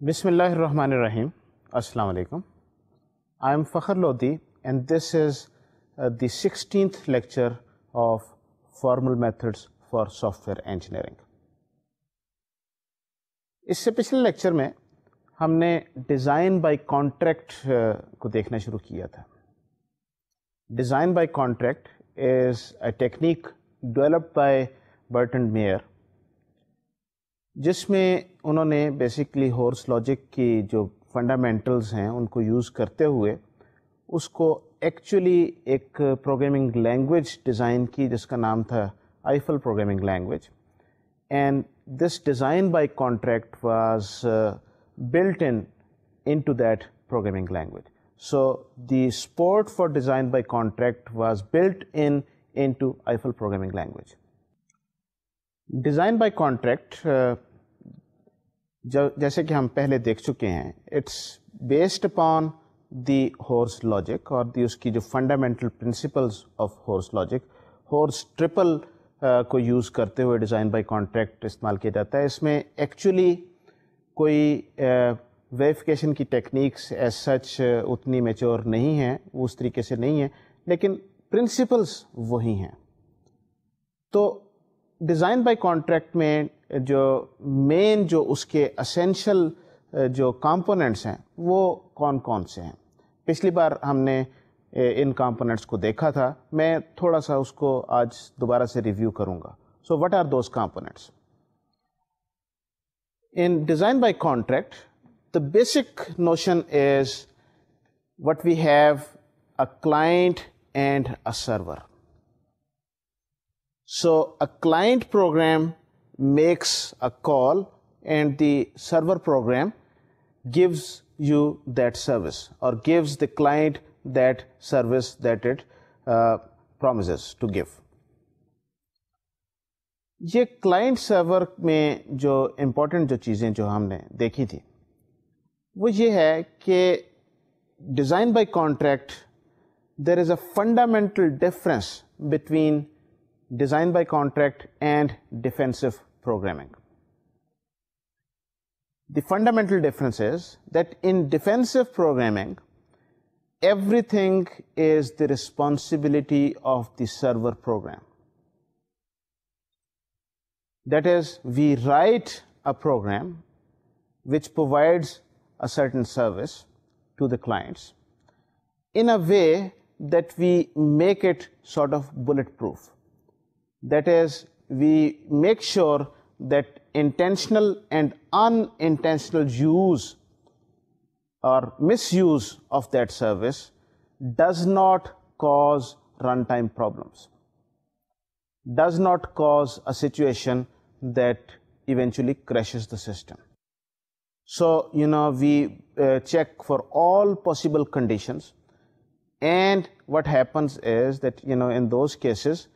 Bismillahirrahmanirrahim. Assalamu alaikum. I am Fakhr Lodi and this is the 16th lecture of Formal Methods for Software Engineering. इससे पिछले lecture में हमने design by contract को देखना शुरू किया था. Design by contract is a technique developed by Burton mayor, जिसमें उन्होंने बेसिकली हॉर्स लॉजिक की जो फंडामेंटल्स हैं उनको यूज़ करते हुए उसको एक्चुअली एक प्रोग्रामिंग लैंग्वेज डिज़ाइन की जिसका नाम था Eiffel programming language. And this design by contract was built into that programming language. So the support for design by contract was built into Eiffel programming language. Design by contract जैसे कि हम पहले देख चुके हैं, it's based upon the Horse logic और उसकी जो fundamental principles of Horse logic. Horse triple को यूज़ करते हुए डिज़ाइन बाय कॉन्ट्रैक्ट इस्तेमाल किया जाता है. इसमें एक्चुअली कोई वेरिफिकेशन की टेक्निक्स एज सच उतनी मैच्योर नहीं हैं, उस तरीके से नहीं है, लेकिन प्रिंसिपल्स वही हैं. तो डिज़ाइन बाय कॉन्ट्रैक्ट में जो मेन जो उसके एसेंशियल जो कंपोनेंट्स हैं वो कौन कौन से हैं. पिछली बार हमने इन कंपोनेंट्स को देखा था, मैं थोड़ा सा उसको आज दोबारा से रिव्यू करूँगा. So what are those components? In design by contract, the basic notion is what we have a client and a server. So a client program makes a call and the server program gives you that service or gives the client that service that it promises to give. ये client server में जो important जो चीज़ें जो हमने देखी थी वो ये है कि design by contract there is a fundamental difference between design by contract and defensive programming. The fundamental difference is that in defensive programming everything is the responsibility of the server program. That is, we write a program which provides a certain service to the clients in a way that we make it sort of bulletproof. That is, we make sure that intentional and unintentional use or misuse of that service does not cause runtime problems, does not cause a situation that eventually crashes the system. So, we check for all possible conditions, and what happens is that, in those cases,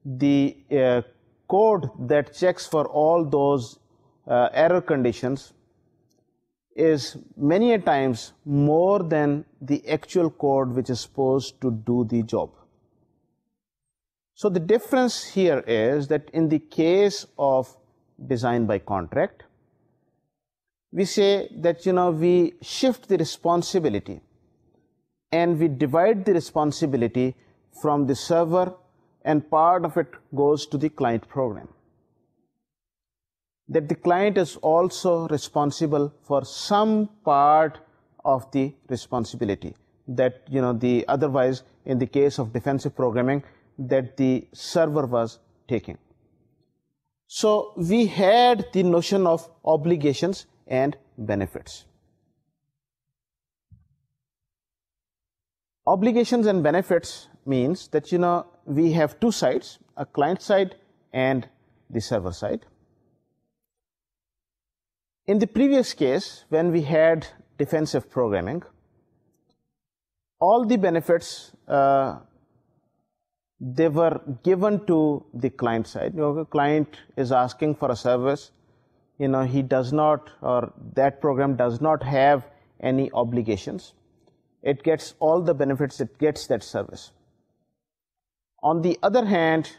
the code that checks for all those error conditions is many a times more than the actual code which is supposed to do the job. So the difference here is that in the case of design by contract, we say that, we shift the responsibility and we divide the responsibility from the server and part of it goes to the client program. That the client is also responsible for some part of the responsibility that, the otherwise in the case of defensive programming that the server was taking. So we had the notion of obligations and benefits. Obligations and benefits means that, we have two sides, a client side and the server side. In the previous case, when we had defensive programming, all the benefits they were given to the client side. The client is asking for a service, he does not, or that program does not have any obligations. It gets all the benefits, it gets that service. On the other hand,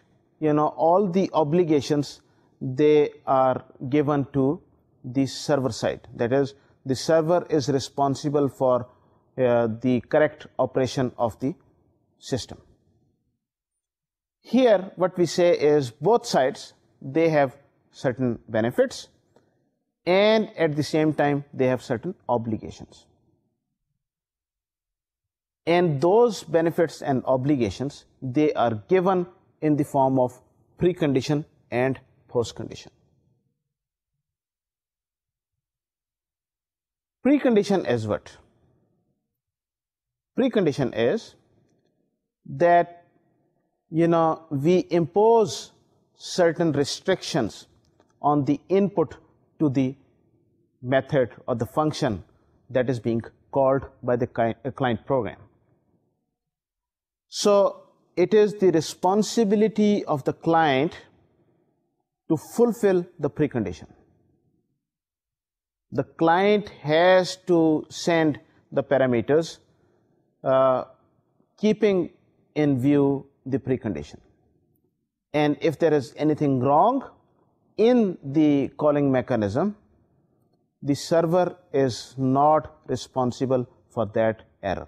all the obligations, they are given to the server side. That is, the server is responsible for the correct operation of the system. Here what we say is both sides, they have certain benefits and at the same time they have certain obligations. And those benefits and obligations, they are given in the form of precondition and postcondition. Precondition is what? Precondition is that, we impose certain restrictions on the input to the method or the function that is being called by the client program. So it is the responsibility of the client to fulfill the precondition. The client has to send the parameters keeping in view the precondition. And if there is anything wrong in the calling mechanism, the server is not responsible for that error.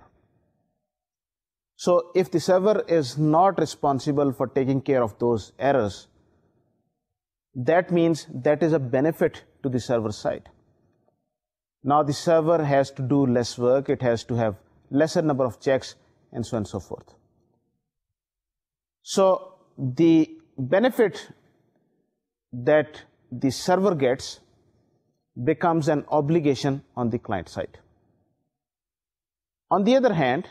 So if the server is not responsible for taking care of those errors, that means that is a benefit to the server side. Now the server has to do less work, it has to have lesser number of checks, and so on and so forth. So the benefit that the server gets becomes an obligation on the client side. On the other hand,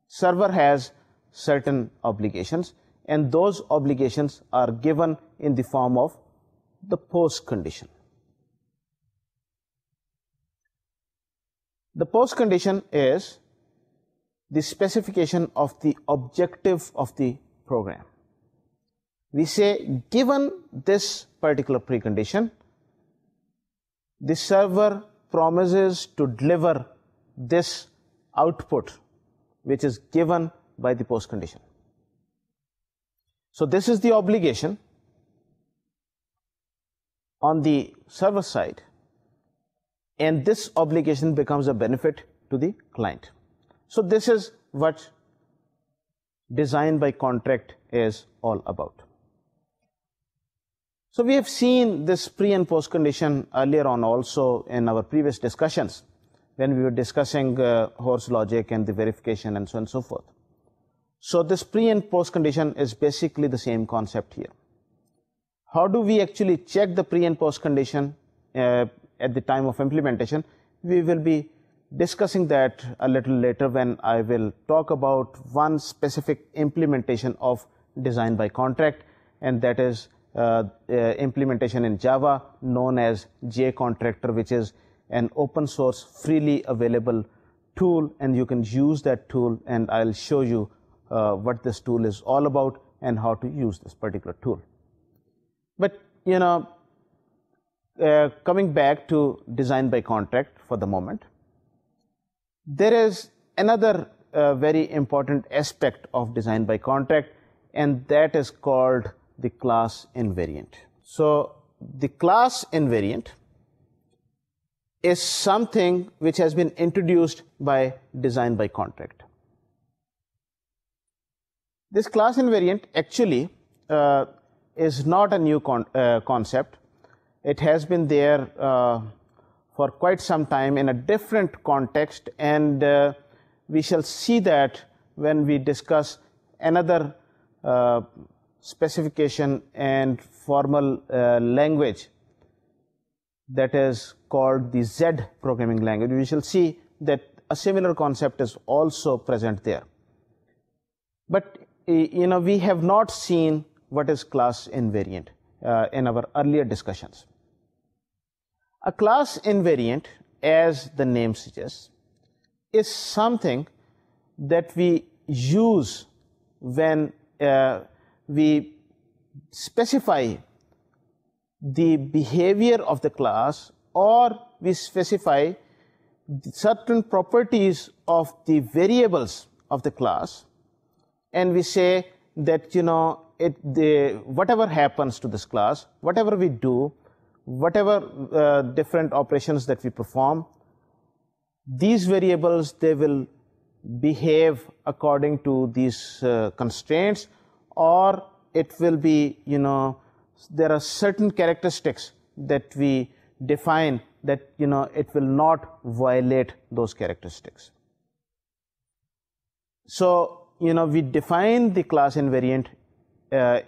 server has certain obligations, and those obligations are given in the form of the post condition. The post condition is the specification of the objective of the program. We say, given this particular precondition, the server promises to deliver this output which is given by the post condition. So this is the obligation on the server side, and this obligation becomes a benefit to the client. So this is what design by contract is all about. So we have seen this pre and post condition earlier on also in our previous discussions when we were discussing horse logic and the verification and so on and so forth. So this pre and post condition is basically the same concept here. How do we actually check the pre and post condition at the time of implementation? We will be discussing that a little later when I will talk about one specific implementation of design by contract, and that is implementation in Java known as JContractor, which is an open source freely available tool, and you can use that tool, and I'll show you what this tool is all about and how to use this particular tool. But coming back to design by contract for the moment, there is another very important aspect of design by contract, and that is called the class invariant. So the class invariant is something which has been introduced by design by contract. This class invariant actually is not a new concept. It has been there for quite some time in a different context, and we shall see that when we discuss another specification and formal language that is called the Z programming language. We shall see that a similar concept is also present there. But we have not seen what is class invariant in our earlier discussions. A class invariant, as the name suggests, is something that we use when we specify the behavior of the class, or we specify certain properties of the variables of the class, and we say that whatever happens to this class, whatever we do, whatever different operations that we perform, these variables, they will behave according to these constraints, or it will be, there are certain characteristics that we define that, it will not violate those characteristics. So, we define the class invariant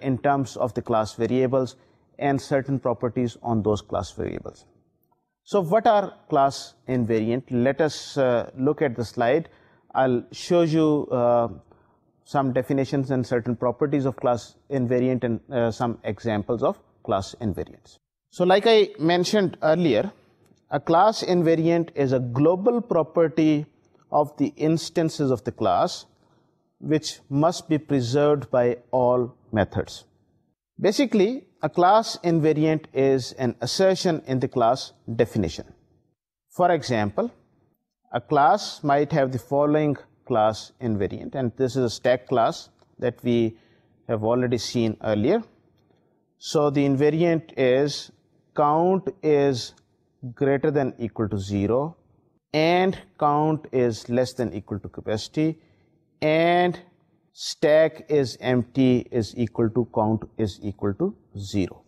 in terms of the class variables and certain properties on those class variables. So what are class invariant? Let us look at the slide. I'll show you some definitions and certain properties of class invariant and some examples of class invariants. So like I mentioned earlier, a class invariant is a global property of the instances of the class which must be preserved by all methods. Basically, a class invariant is an assertion in the class definition. For example, a class might have the following class invariant, and this is a stack class that we have already seen earlier. So the invariant is count is greater than equal to 0, and count is less than equal to capacity, and stack is empty is equal to count is equal to 0.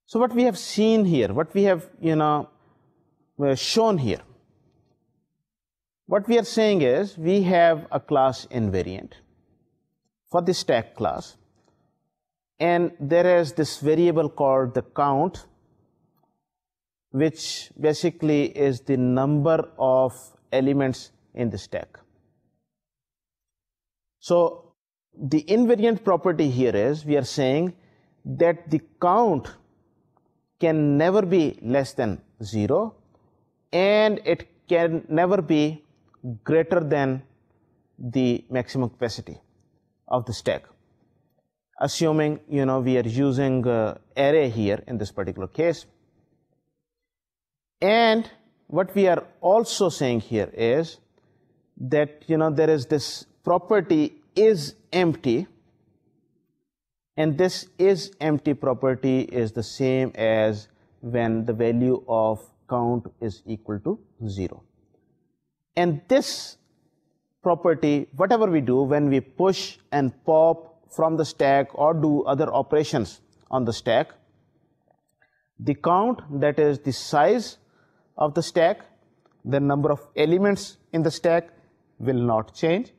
So what we have seen here, what we have shown here, what we are saying is we have a class invariant for the stack class, and there is this variable called the count, which basically is the number of elements in the stack. So the invariant property here is we are saying that the count can never be less than 0, and it can never be greater than the maximum capacity of the stack, assuming we are using array here in this particular case. And what we are also saying here is that there is this property is empty, and this is empty property is the same as when the value of count is equal to 0. And this property, whatever we do, when we push and pop from the stack or do other operations on the stack, the count, that is the size of the stack, the number of elements in the stack, will not change.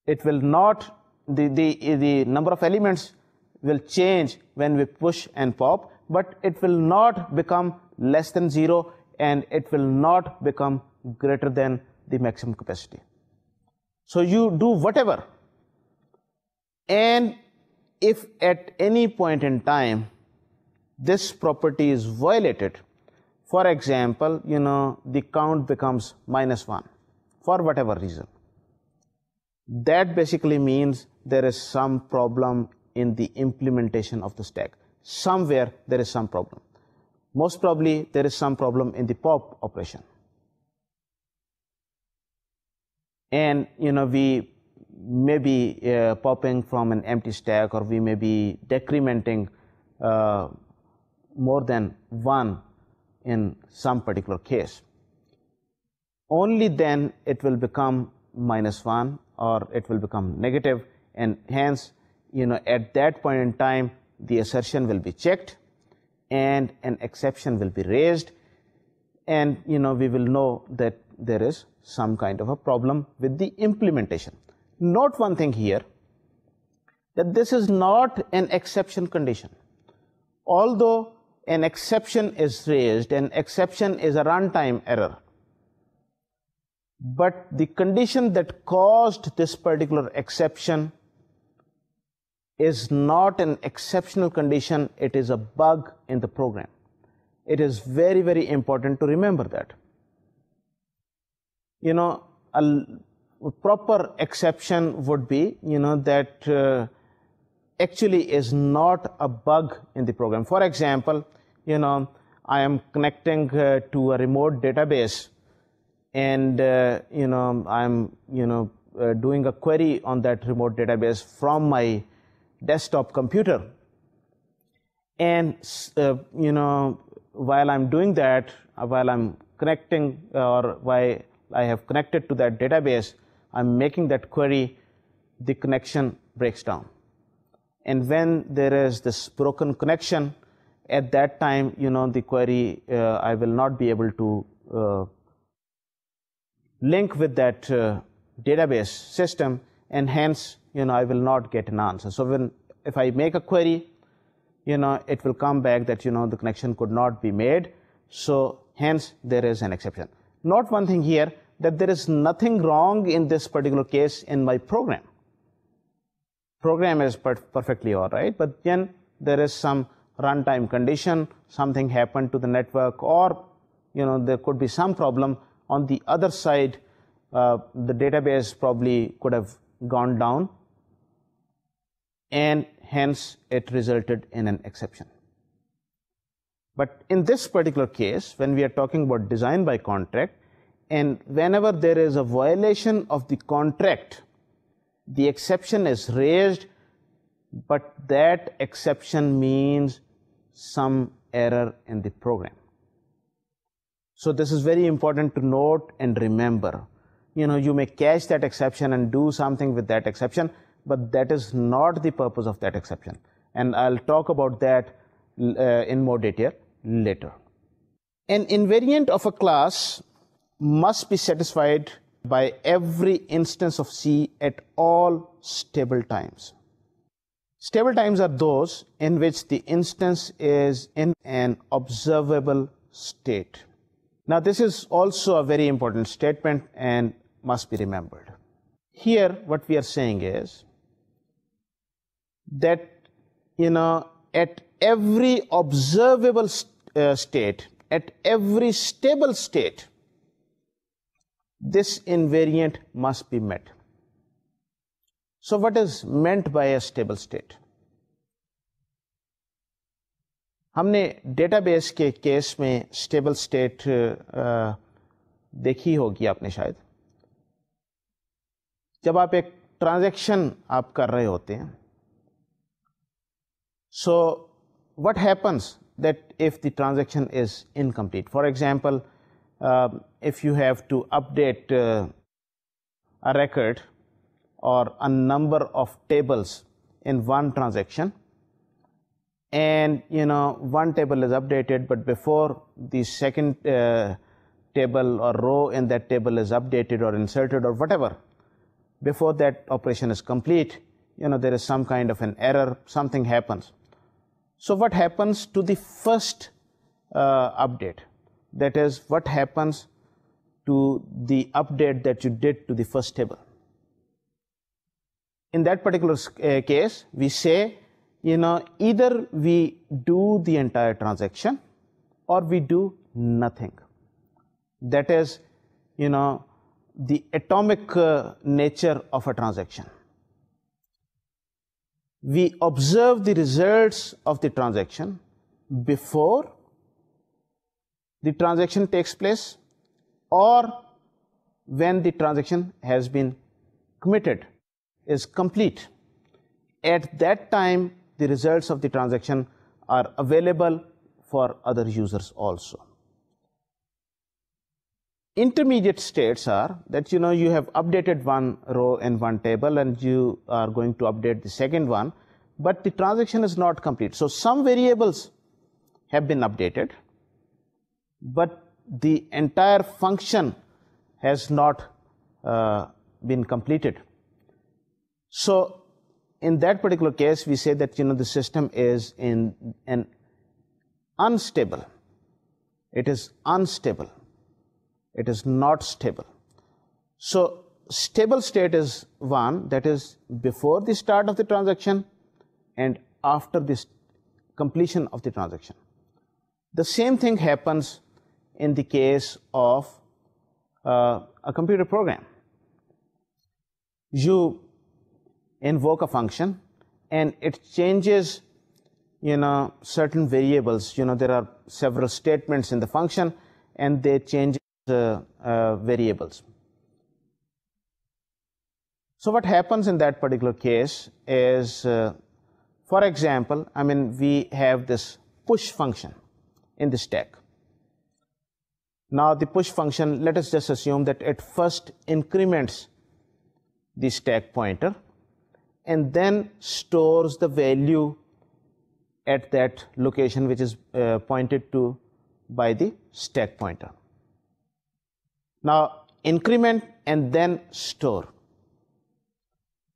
It will not, the number of elements will change when we push and pop, but it will not become less than 0, and it will not become greater than the maximum capacity. So you do whatever, and if at any point in time this property is violated, for example, the count becomes -1 for whatever reason, that basically means there is some problem in the implementation of the stack. Somewhere there is some problem. Most probably there is some problem in the pop operation. And we may be popping from an empty stack, or we may be decrementing more than 1 in some particular case. Only then it will become -1, or it will become negative, and hence at that point in time the assertion will be checked and an exception will be raised, and we will know that there is some kind of a problem with the implementation. Note one thing here, that this is not an exception condition. Although an exception is raised, an exception is a runtime error, but the condition that caused this particular exception is not an exceptional condition, it is a bug in the program. It is very, very important to remember that. A proper exception would be, that actually is not a bug in the program. For example, I am connecting to a remote database, and I'm doing a query on that remote database from my desktop computer, And while I'm doing that, while I'm connecting, or while I have connected to that database, I'm making that query, the connection breaks down. And when there is this broken connection, at that time, the query, I will not be able to link with that database system, and hence, I will not get an answer. So if I make a query, it will come back that, the connection could not be made. So hence, there is an exception. Note one thing here, that there is nothing wrong in this particular case in my program. Program is perfectly all right, but then there is some runtime condition, something happened to the network, or there could be some problem on the other side. The database probably could have gone down, and hence it resulted in an exception. But in this particular case, when we are talking about design by contract, and whenever there is a violation of the contract, the exception is raised, but that exception means some error in the program. So this is very important to note and remember. You may catch that exception and do something with that exception, but that is not the purpose of that exception. And I'll talk about that in more detail later. An invariant of a class must be satisfied by every instance of C at all stable times. Stable times are those in which the instance is in an observable state. Now, this is also a very important statement and must be remembered. Here, what we are saying is that, at every observable state, at every stable state, this invariant must be met. So what is meant by a stable state? हमने database के case में stable state देखी होगी आपने शायद. जब आप एक ट्रांजैक्शन आप कर रहे होते हैं, so what happens that if the transaction is incomplete? For example, if you have to update a record or a number of tables in one transaction, and one table is updated, but before the second table or row in that table is updated or inserted or whatever, before that operation is complete, there is some kind of an error, something happens. So what happens to the first update? That is, what happens to the update that you did to the first table? In that particular case, we say, either we do the entire transaction or we do nothing. That is, the atomic nature of a transaction. We observe the results of the transaction before the transaction takes place or when the transaction has been committed, is complete. At that time, the results of the transaction are available for other users also. Intermediate states are that, you have updated one row in one table and you are going to update the second one, but the transaction is not complete. So some variables have been updated, but the entire function has not been completed. So in that particular case, we say that, the system is in an unstable. It is unstable. It is not stable. So stable state is one that is before the start of the transaction and after the completion of the transaction. The same thing happens in the case of a computer program. You invoke a function and it changes, certain variables. There are several statements in the function and they change variables. So what happens in that particular case is, for example, we have this push function in the stack. Now the push function, let us just assume that it first increments the stack pointer and then stores the value at that location which is pointed to by the stack pointer. Now increment and then store.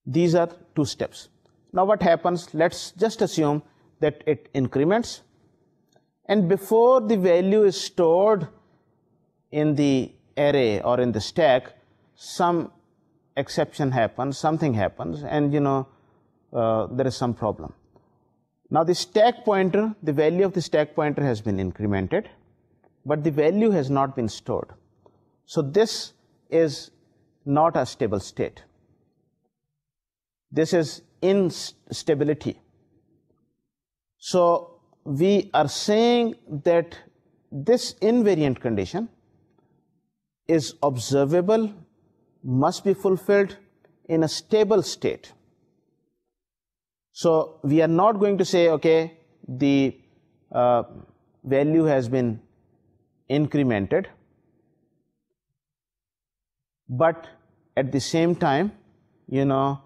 These are two steps. Now what happens? Let's just assume that it increments, and before the value is stored in the array or in the stack, some exception happens, something happens, and there is some problem. Now the stack pointer, the value of the stack pointer has been incremented, but the value has not been stored. So this is not a stable state. This is instability. So we are saying that this invariant condition is observable, must be fulfilled in a stable state. So we are not going to say, okay, the value has been incremented, but at the same time, the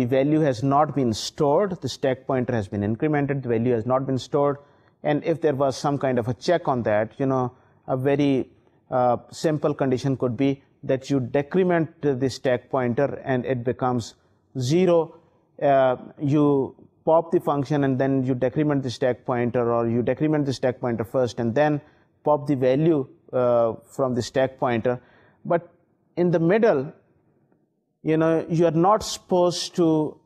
value has not been stored, the stack pointer has been incremented, the value has not been stored, and if there was some kind of a check on that, a very simple condition could be that you decrement the stack pointer and it becomes 0. You pop the function and then you decrement the stack pointer, or you decrement the stack pointer first and then pop the value from the stack pointer. But in the middle, you are not supposed to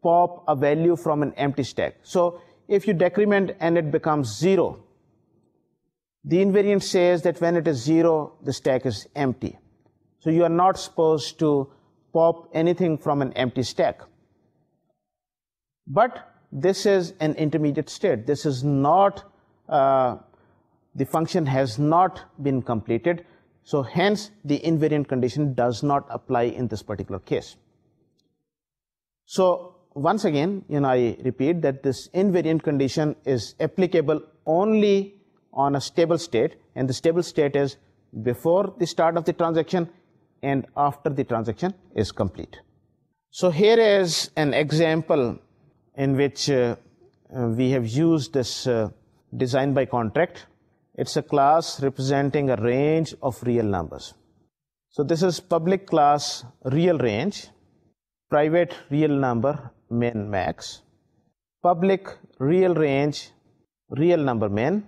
pop a value from an empty stack. So if you decrement and it becomes 0, the invariant says that when it is 0, the stack is empty. So you are not supposed to pop anything from an empty stack. But this is an intermediate state. This is not, the function has not been completed. So hence the invariant condition does not apply in this particular case. So once again, I repeat that this invariant condition is applicable only on a stable state, and the stable state is before the start of the transaction and after the transaction is complete. So here is an example in which we have used this design by contract. It's a class representing a range of real numbers. So this is public class real range, private real number min max, public real range real number min,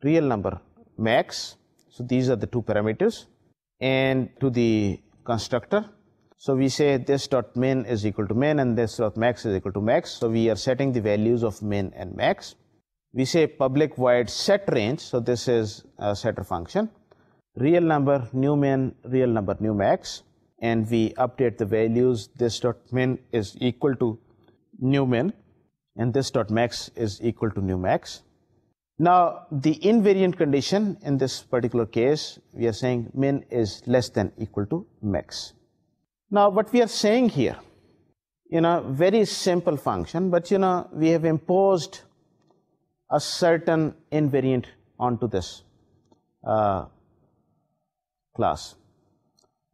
real number max. So these are the two parameters. And to the constructor, so we say this dot min is equal to min and this dot max is equal to max. So we are setting the values of min and max. We say public void set range, so this is a setter function, real number new min, real number new max, and we update the values. This dot min is equal to new min and this dot max is equal to new max. Now the invariant condition in this particular case, we are saying min is less than equal to max. Now what we are saying here, very simple function, but we have imposed a certain invariant onto this class.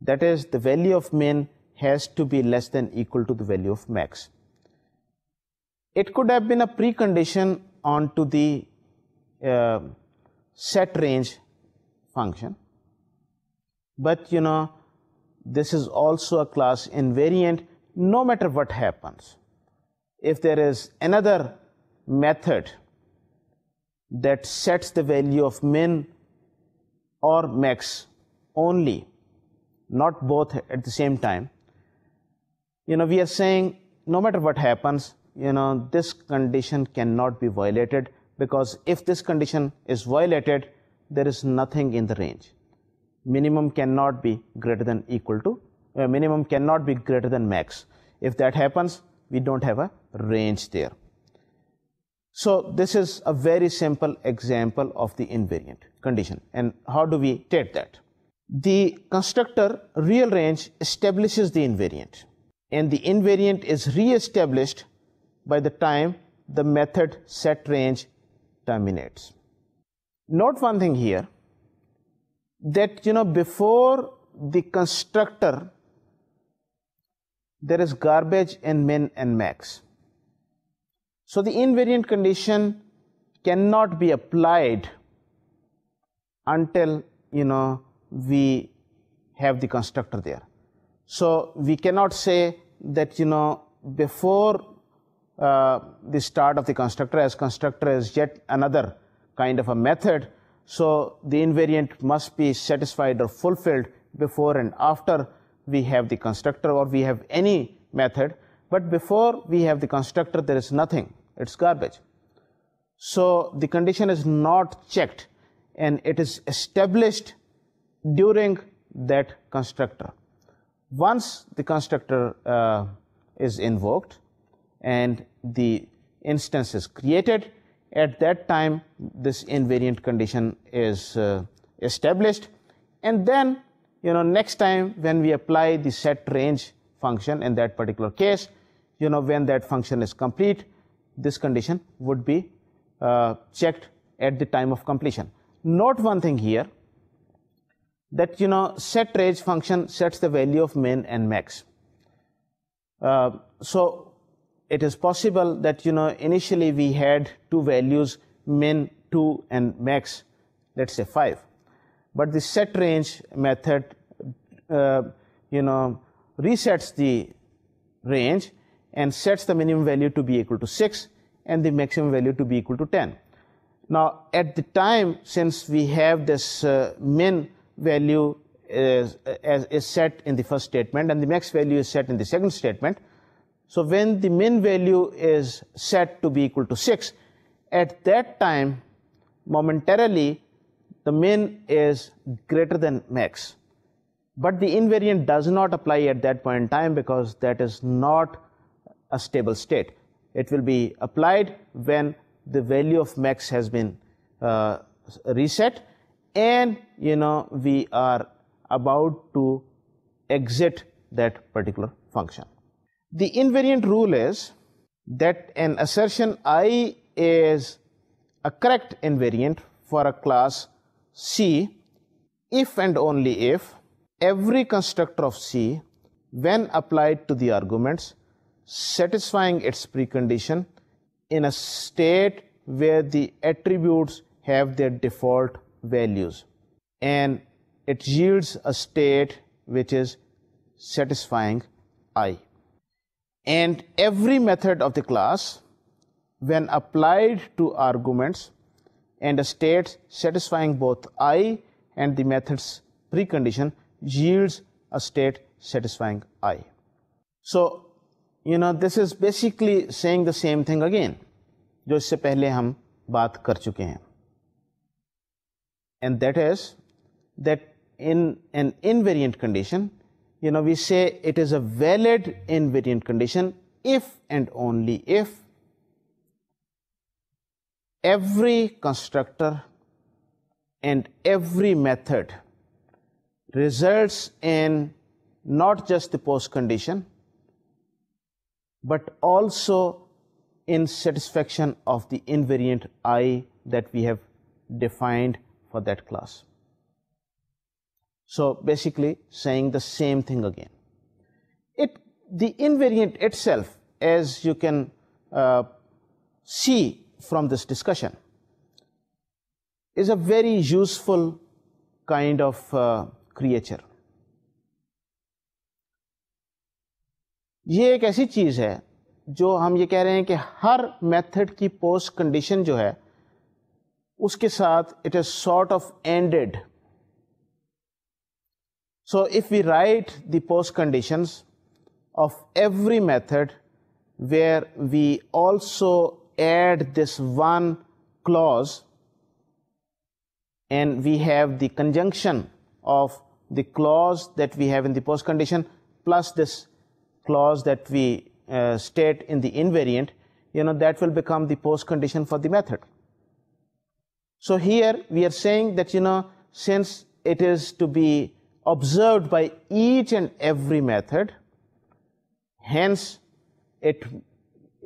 That is, the value of min has to be less than equal to the value of max. It could have been a precondition onto the set range function, but this is also a class invariant no matter what happens. If there is another method that sets the value of min or max only, not both at the same time, we are saying no matter what happens, this condition cannot be violated, because if this condition is violated, there is nothing in the range. Minimum cannot be greater than equal to, minimum cannot be greater than max. If that happens, we don't have a range there. So this is a very simple example of the invariant condition. And how do we state that? The constructor real range establishes the invariant, and the invariant is re-established by the time the method setRange terminates. Note one thing here, that before the constructor there is garbage in min and max. So the invariant condition cannot be applied until we have the constructor there. So we cannot say that before the start of the constructor, as constructor is yet another kind of a method, so the invariant must be satisfied or fulfilled before and after we have the constructor or we have any method. But before we have the constructor, there is nothing, it's garbage. So the condition is not checked and it is established during that constructor. Once the constructor is invoked and the instance is created, at that time this invariant condition is established, and then next time when we apply the setRange function, in that particular case, when that function is complete, this condition would be checked at the time of completion. Note one thing here, that setRange function sets the value of min and max. So it is possible that initially we had two values, min 2 and max, let's say 5. But the setRange method resets the range and sets the minimum value to be equal to 6 and the maximum value to be equal to 10. Now at the time, since we have this min value is set in the first statement and the max value is set in the second statement, so when the min value is set to be equal to 6, at that time momentarily the min is greater than max. But the invariant does not apply at that point in time because that is not a stable state. It will be applied when the value of max has been reset and we are about to exit that particular function. The invariant rule is that an assertion I is a correct invariant for a class C if and only if every constructor of C, when applied to the arguments, satisfying its precondition in a state where the attributes have their default values, and it yields a state which is satisfying I. And every method of the class, when applied to arguments and a state satisfying both I and the method's precondition, yields a state satisfying I. So, this is basically saying the same thing again, जो इससे पहले हम बात कर चुके हैं. And that is that in an invariant condition, we say it is a valid invariant condition if and only if every constructor and every method results in not just the post condition but also in satisfaction of the invariant I that we have defined for that class. So basically saying the same thing again. The invariant itself, as you can see from this discussion, is a very useful kind of creature. ये एक ऐसी चीज है जो हम ये कह रहे हैं कि हर मेथड की पोस्ट कंडीशन जो है उसके साथ it is sort of ended. So if we write the post conditions of every method where we also add this one clause and we have the conjunction of the clause that we have in the post condition plus this clause that we state in the invariant, that will become the post condition for the method. So here we are saying that, since it is to be observed by each and every method, hence it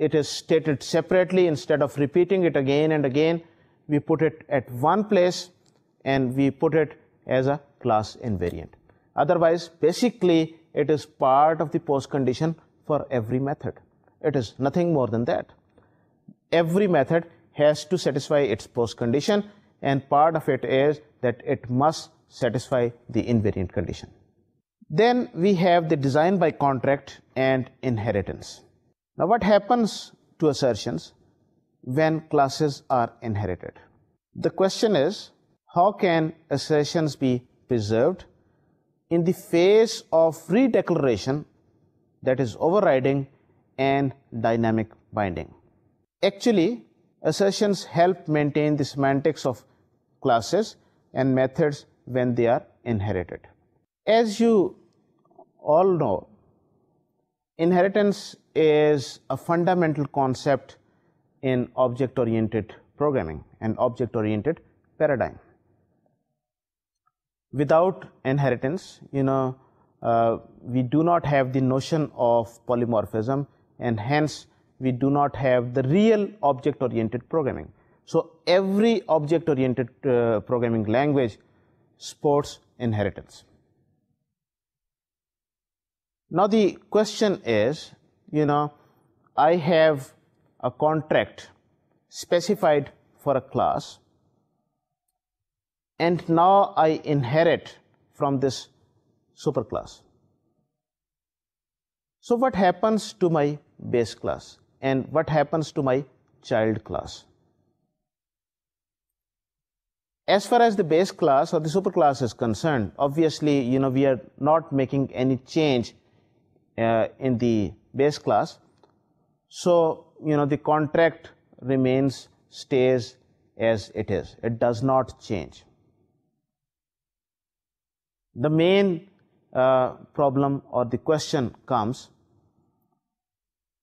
it is stated separately. Instead of repeating it again and again, we put it at one place and we put it as a class invariant. Otherwise, basically, it is part of the post condition for every method. It is nothing more than that. Every method has to satisfy its post condition, and part of it is that it must satisfy the invariant condition. Then we have the design by contract and inheritance. Now, what happens to assertions when classes are inherited? The question is, how can assertions be preserved in the face of redeclaration, that is overriding, and dynamic binding? Actually, assertions help maintain the semantics of classes and methods when they are inherited. As you all know, inheritance is a fundamental concept in object-oriented programming and object-oriented paradigm. Without inheritance, we do not have the notion of polymorphism, and hence we do not have the real object-oriented programming. So every object-oriented programming language supports inheritance. Now the question is, I have a contract specified for a class, and now I inherit from this superclass. So what happens to my base class, and what happens to my child class? As far as the base class or the superclass is concerned, obviously, we are not making any change in the base class. So, the contract stays as it is. It does not change. The main problem or the question comes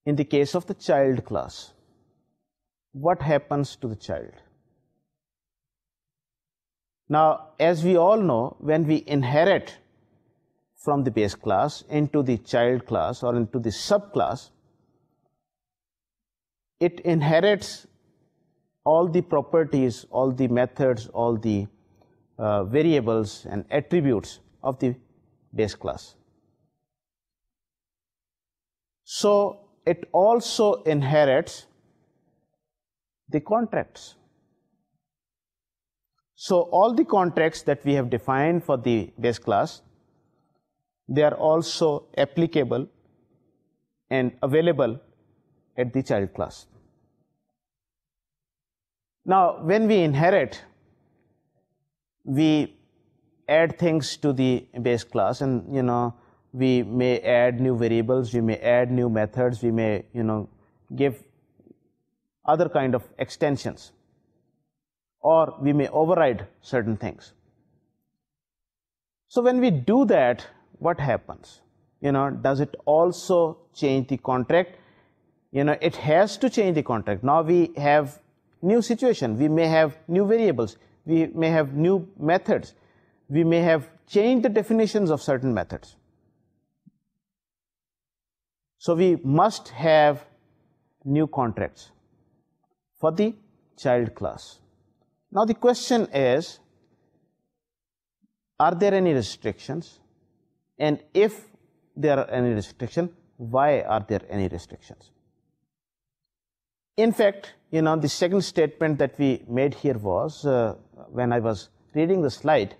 in the case of the child class. What happens to the child? Now, as we all know, when we inherit from the base class into the child class or into the subclass, it inherits all the properties, all the methods, all the variables and attributes of the base class. So it also inherits the contracts. So all the contracts that we have defined for the base class, they are also applicable and available at the child class. Now, when we inherit, we add things to the base class, and we may add new variables, we may add new methods, we may give other kind of extensions, or we may override certain things. So when we do that, what happens? Does it also change the contract? It has to change the contract. Now we have new situation. We may have new variables. We may have new methods. We may have changed the definitions of certain methods. So we must have new contracts for the child class. Now the question is, are there any restrictions? And if there are any restrictions, why are there any restrictions? In fact, the second statement that we made here was, when I was reading the slide,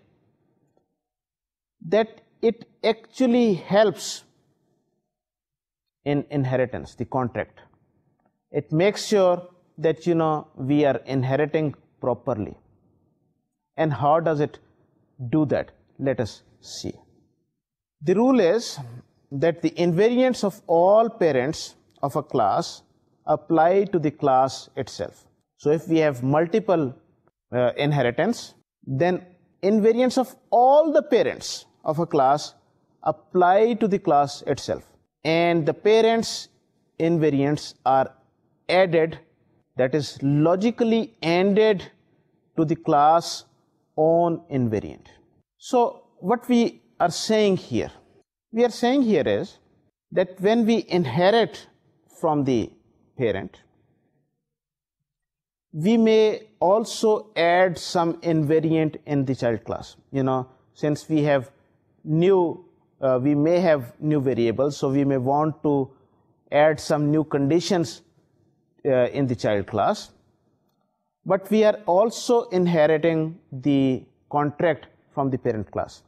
that it actually helps in inheritance, the contract. It makes sure that, we are inheriting properly. And how does it do that? Let us see. The rule is that the invariants of all parents of a class apply to the class itself. So if we have multiple inheritance, then invariants of all the parents of a class apply to the class itself. And the parents' invariants are added, that is logically ANDed to the class own invariant. So what we are saying here? We are saying here is that when we inherit from the parent. We may also add some invariant in the child class. Since we have we may have new variables, so we may want to add some new conditions in the child class. But we are also inheriting the contract from the parent class.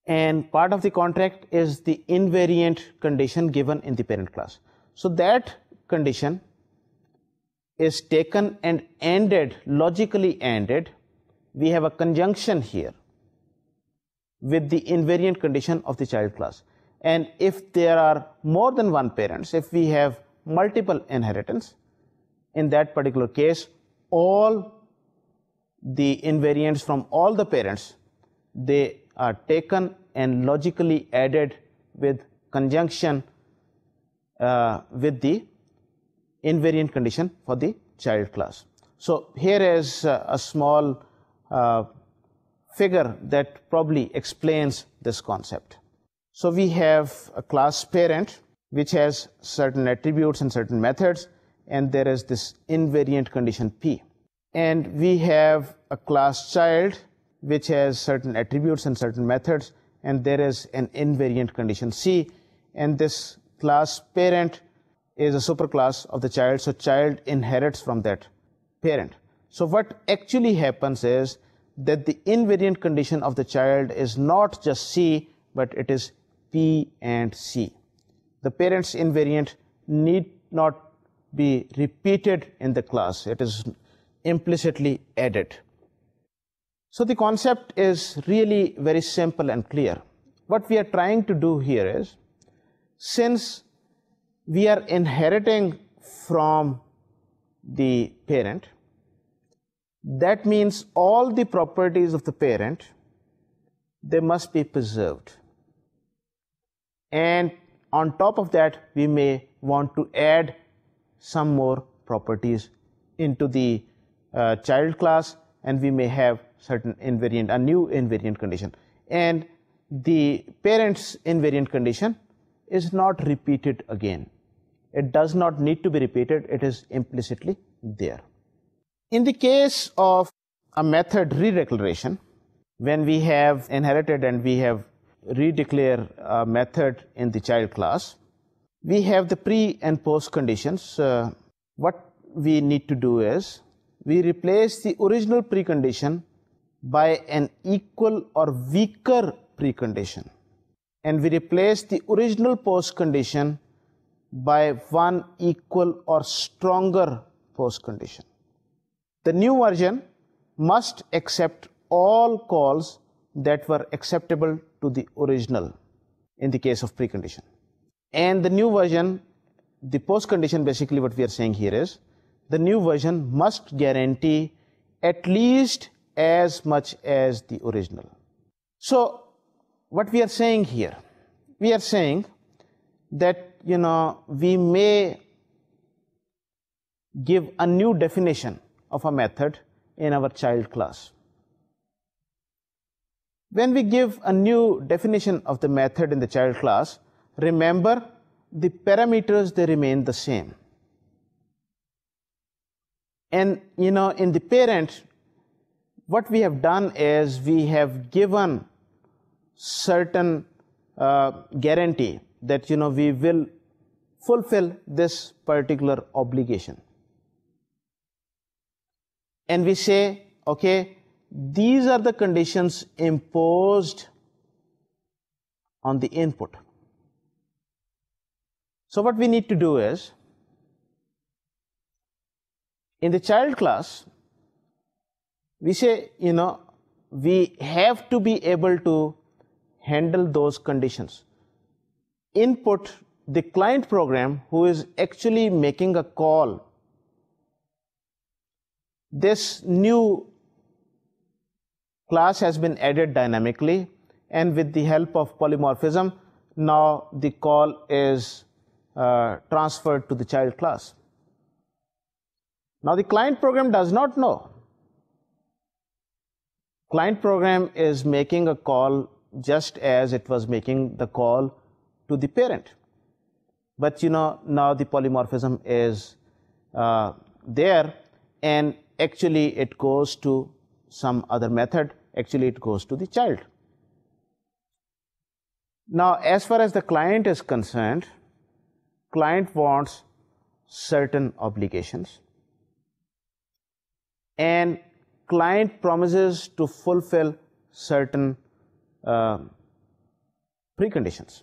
And part of the contract is the invariant condition given in the parent class. So that condition is taken and ended, logically ended. We have a conjunction here with the invariant condition of the child class. And if there are more than one parents, if we have multiple inheritance, in that particular case, all the invariants from all the parents, they are taken and logically added with conjunction with the invariant condition for the child class. So here is a small figure that probably explains this concept. So we have a class parent which has certain attributes and certain methods, and there is this invariant condition P. And we have a class child which has certain attributes and certain methods, and there is an invariant condition C. And this class parent is a superclass of the child, so child inherits from that parent. So what actually happens is that the invariant condition of the child is not just C, but it is P and C. The parent's invariant need not be repeated in the class. It is implicitly added. So the concept is really very simple and clear. What we are trying to do here is, since we are inheriting from the parent, that means all the properties of the parent, they must be preserved. And on top of that, we may want to add some more properties into the child class, and we may have certain invariant, a new invariant condition. And the parent's invariant condition is not repeated again. It does not need to be repeated. It is implicitly there. In the case of a method redeclaration, when we have inherited and we have redeclare a method in the child class, we have the pre and post conditions. What we need to do is, we replace the original precondition by an equal or weaker precondition, and we replace the original post condition by one equal or stronger post condition. The new version must accept all calls that were acceptable to the original in the case of precondition. And the new version, the post condition, basically what we are saying here is, the new version must guarantee at least as much as the original. So what we are saying here, we are saying that we may give a new definition of a method in our child class. When we give a new definition of the method in the child class, remember the parameters, they remain the same. And in the parent, what we have done is we have given certain guarantee that we will fulfill this particular obligation. And we say, okay, these are the conditions imposed on the input. So what we need to do is, in the child class, we say, we have to be able to handle those conditions. Input, the client program who is actually making a call, this new class has been added dynamically, and with the help of polymorphism, now the call is transferred to the child class. Now the client program does not know. Client program is making a call just as it was making the call to the parent. but now the polymorphism is there, and actually it goes to some other method. Actually it goes to the child. Now as far as the client is concerned, client wants certain obligations, and client promises to fulfill certain preconditions.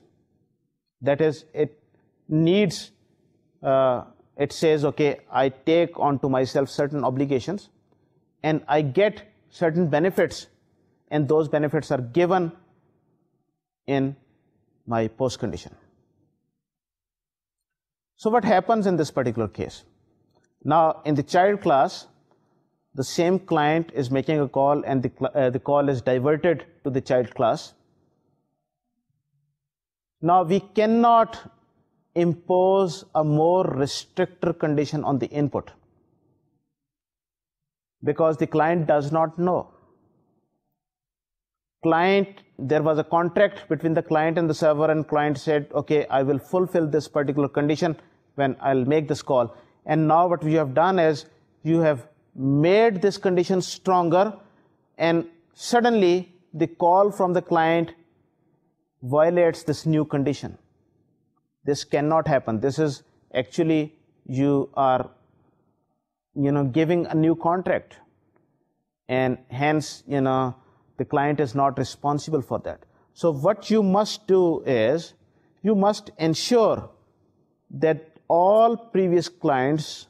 That is, it needs, it says, okay, I take onto myself certain obligations and I get certain benefits, and those benefits are given in my post condition. So what happens in this particular case? Now in the child class, the same client is making a call, and the call is diverted to the child class. Now we cannot impose a more restrictor condition on the input, because the client does not know. There was a contract between the client and the server, and client said, okay, I will fulfill this particular condition when I'll make this call. And now what you have done is you have made this condition stronger, and suddenly the call from the client violates this new condition. This cannot happen. This is actually, you are giving a new contract, and hence the client is not responsible for that. So what you must do is you must ensure that all previous clients,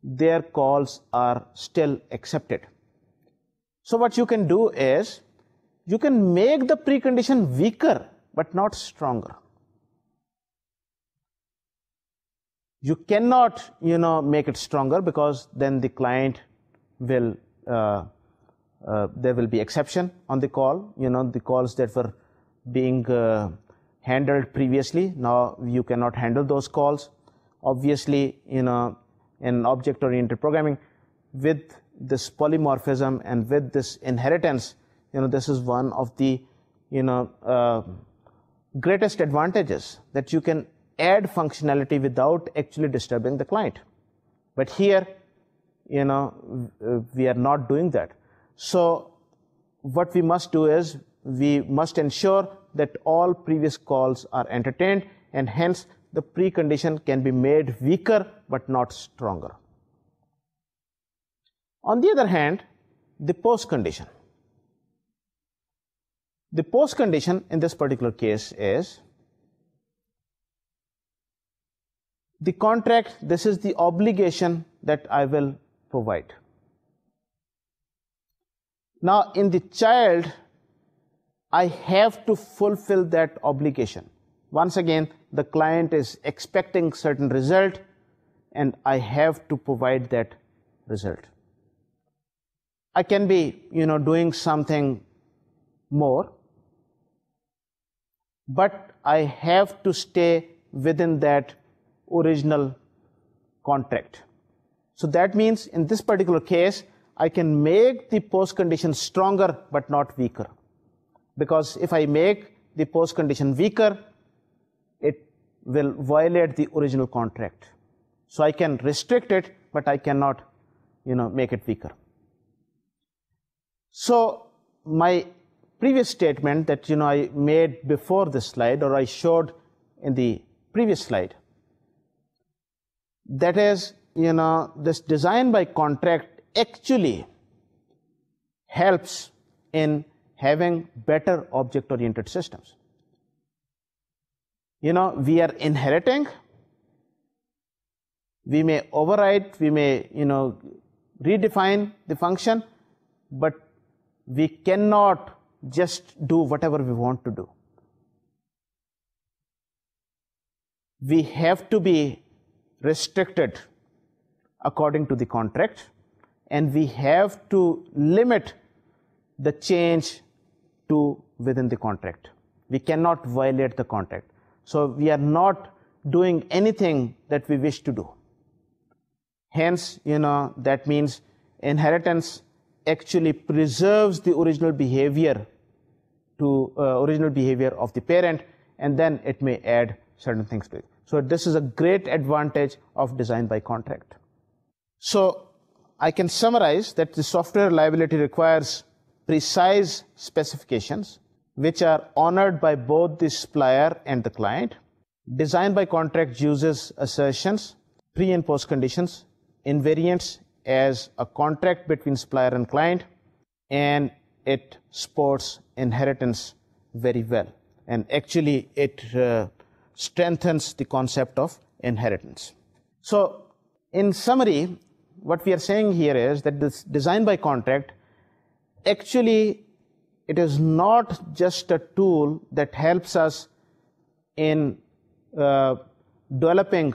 their calls are still accepted. So what you can do is you can make the precondition weaker but not stronger. You cannot make it stronger, because then the client will there will be exception on the call. The calls that were being handled previously, now you cannot handle those calls. Obviously, in object-oriented programming, with this polymorphism and with this inheritance, this is one of the greatest advantages, that you can add functionality without actually disturbing the client. But here, we are not doing that. So what we must do is we must ensure that all previous calls are entertained, and hence the precondition can be made weaker but not stronger. On the other hand, the post condition. The post condition in this particular case is the contract. This is the obligation that I will provide. Now in the child, I have to fulfill that obligation. Once again, the client is expecting certain result, and I have to provide that result. I can be doing something more, but I have to stay within that original contract. So that means in this particular case, I can make the post condition stronger but not weaker, because if I make the post condition weaker, it will violate the original contract. So I can restrict it, but I cannot make it weaker. So my previous statement that I made before this slide, or I showed in the previous slide, that is, this design by contract actually helps in having better object-oriented systems. We are inheriting, we may override, we may redefine the function, but we cannot just do whatever we want to do. We have to be restricted according to the contract, and we have to limit the change to within the contract. We cannot violate the contract. So we are not doing anything that we wish to do. Hence, that means inheritance actually preserves the original behavior of the parent, and then it may add certain things to it. So this is a great advantage of design by contract. So I can summarize that the software reliability requires precise specifications which are honored by both the supplier and the client. Design by contract uses assertions, pre and post conditions, invariants as a contract between supplier and client, and it supports inheritance very well. And actually it strengthens the concept of inheritance. So in summary, what we are saying here is that this design by contract, actually it is not just a tool that helps us in developing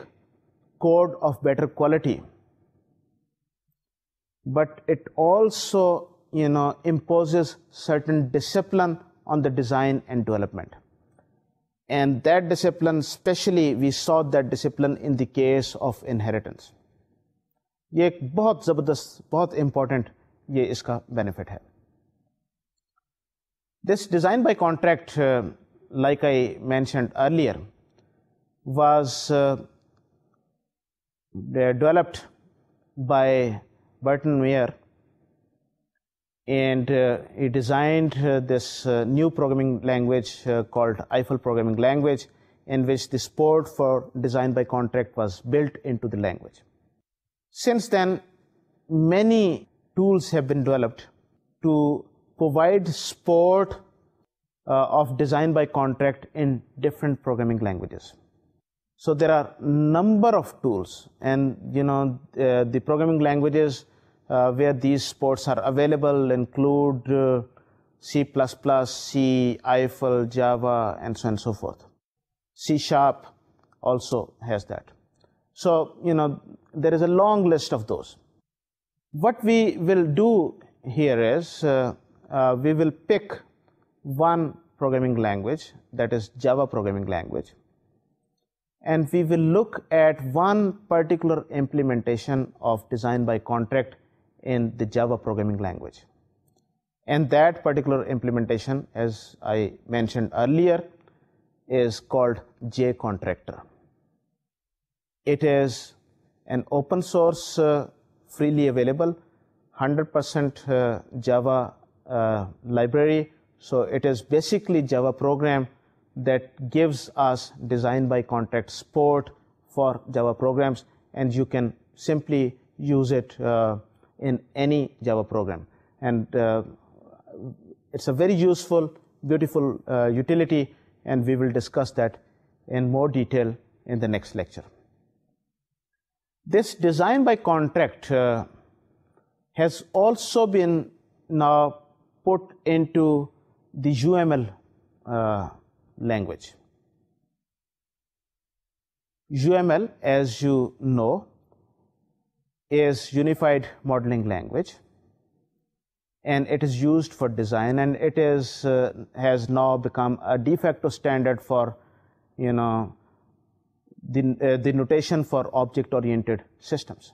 code of better quality, but it also imposes certain discipline on the design and development. And that discipline, especially we saw that discipline in the case of inheritance. ये एक बहुत ज़बरदस्त, बहुत important ये इसका benefit है. This design by contract, like I mentioned earlier, was developed by Burton Mayer, and he designed this new programming language called Eiffel programming language, in which the support for design by contract was built into the language. Since then, many tools have been developed to provide support of design by contract in different programming languages. So there are number of tools, and the programming languages where these supports are available include C++, C, Eiffel, Java, and so on and so forth. C# also has that. So there is a long list of those. What we will do here is we will pick one programming language, that is Java programming language, and we will look at one particular implementation of design by contract in the Java programming language. And that particular implementation, as I mentioned earlier, is called JContractor. It is an open source, freely available, 100% Java library. So it is basically Java program that gives us design by contract support for Java programs, and you can simply use it in any Java program. And it's a very useful, beautiful utility, and we will discuss that in more detail in the next lecture. This design by contract has also been now put into the UML language. UML, as you know, is Unified Modeling Language, and it is used for design, and it is has now become a de facto standard for the notation for object-oriented systems.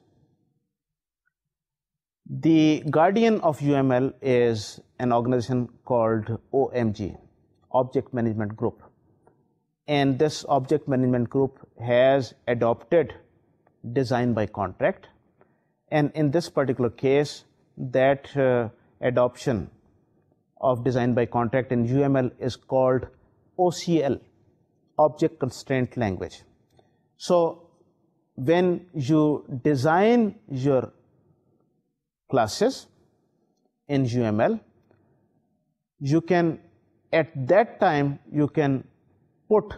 The guardian of UML is an organization called OMG, Object Management Group, and this Object Management Group has adopted design by contract, and in this particular case, that adoption of design by contract in UML is called OCL, Object Constraint Language. So when you design your classes in UML, you can, at that time, you can put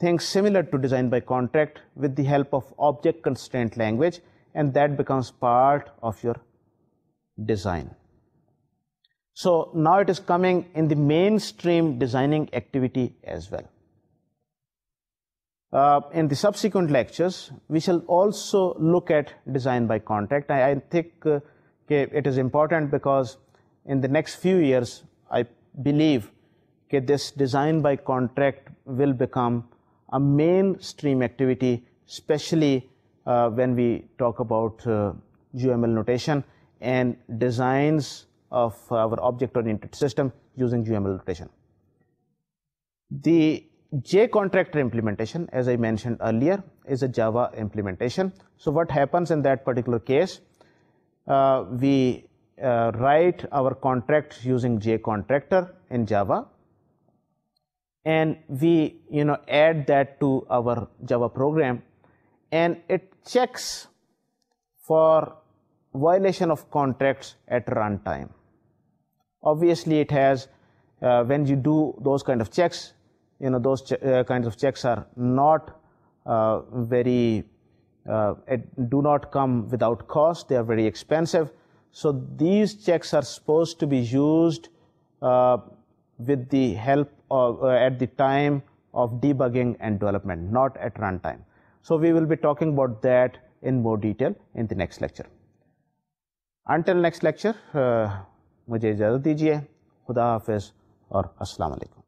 things similar to design by contract with the help of object constraint language, and that becomes part of your design. So now it is coming in the mainstream designing activity as well. In the subsequent lectures, we shall also look at design by contract. I think it is important because in the next few years, I believe this design by contract will become a mainstream activity, especially when we talk about UML notation and designs of our object-oriented system using UML notation. The J contractor implementation, as I mentioned earlier, is a Java implementation. So what happens in that particular case? We write our contract using J contractor in Java, and we add that to our Java program, and it checks for violation of contracts at runtime. Obviously, it has when you do those kind of checks, those kinds of checks are not do not come without cost. They are very expensive. So these checks are supposed to be used with the help of at the time of debugging and development, not at runtime. So we will be talking about that in more detail in the next lecture. Until next lecture, मुझे इजाज़त दीजिए. खुदा हाफिज़ और अस्सलाम वालेकुम.